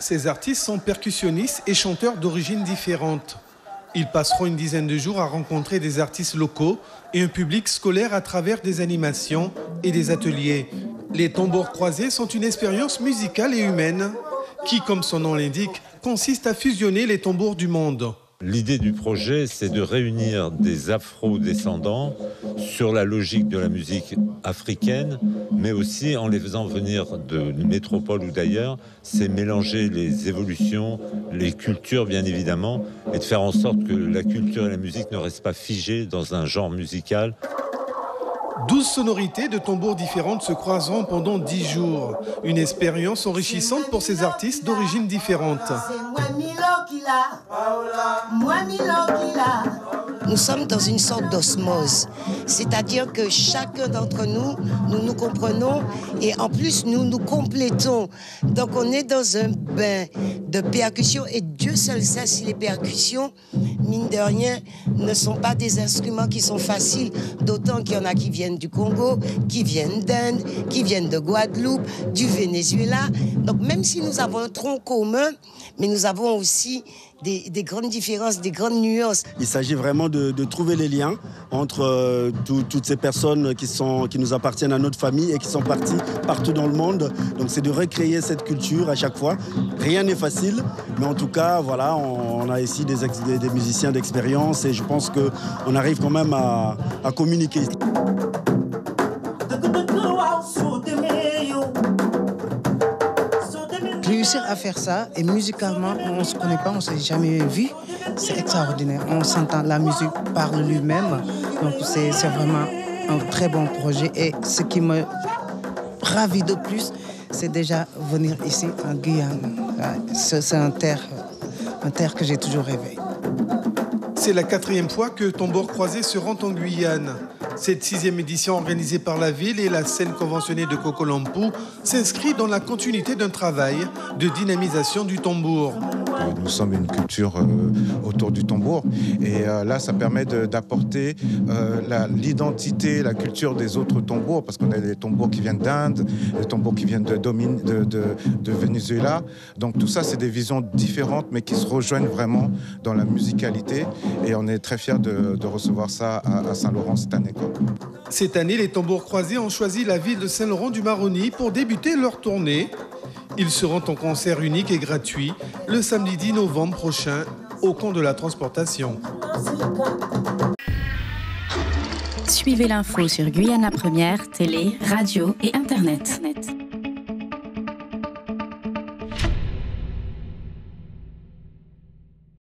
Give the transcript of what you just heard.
Ces artistes sont percussionnistes et chanteurs d'origines différentes. Ils passeront une dizaine de jours à rencontrer des artistes locaux et un public scolaire à travers des animations et des ateliers. Les tambours croisés sont une expérience musicale et humaine qui, comme son nom l'indique, consiste à fusionner les tambours du monde. L'idée du projet, c'est de réunir des afro-descendants sur la logique de la musique africaine, mais aussi en les faisant venir de métropole ou d'ailleurs, c'est mélanger les évolutions, les cultures bien évidemment, et de faire en sorte que la culture et la musique ne restent pas figées dans un genre musical. 12 sonorités de tambours différentes se croiseront pendant 10 jours. Une expérience enrichissante pour ces artistes d'origines différentes. Nous sommes dans une sorte d'osmose, c'est-à-dire que chacun d'entre nous, nous nous comprenons et en plus nous nous complétons. Donc on est dans un bain de percussions et Dieu seul sait si les percussions, mine de rien, ne sont pas des instruments qui sont faciles, d'autant qu'il y en a qui viennent du Congo, qui viennent d'Inde, qui viennent de Guadeloupe, du Venezuela. Donc même si nous avons un tronc commun, mais nous avons aussi des grandes différences, des grandes nuances. Il s'agit vraiment de trouver les liens entre toutes ces personnes qui nous appartiennent à notre famille et qui sont parties partout dans le monde. Donc c'est de recréer cette culture à chaque fois. Rien n'est facile, mais en tout cas, voilà, on a ici des musiciens d'expérience et je pense qu'on arrive quand même à communiquer. Réussir à faire ça, et musicalement, on ne se connaît pas, on ne s'est jamais vu, c'est extraordinaire. On s'entend, la musique parle lui-même, donc c'est vraiment un très bon projet. Et ce qui me ravit de plus, c'est déjà venir ici en Guyane. C'est un terre que j'ai toujours rêvé. C'est la 4e fois que Tambours Croisés se rend en Guyane. Cette 6e édition organisée par la ville et la scène conventionnée de Kokolampou s'inscrit dans la continuité d'un travail de dynamisation du tambour. Nous sommes une culture autour du tambour et là ça permet d'apporter l'identité, la culture des autres tambours parce qu'on a des tambours qui viennent d'Inde, des tambours qui viennent de Venezuela. Donc tout ça c'est des visions différentes mais qui se rejoignent vraiment dans la musicalité et on est très fiers de recevoir ça à Saint-Laurent cette année. Cette année, les Tambours Croisés ont choisi la ville de Saint-Laurent-du-Maroni pour débuter leur tournée. Ils seront en concert unique et gratuit le samedi 10 novembre prochain au camp de la transportation. Suivez l'info sur Guyana Première, télé, radio et internet.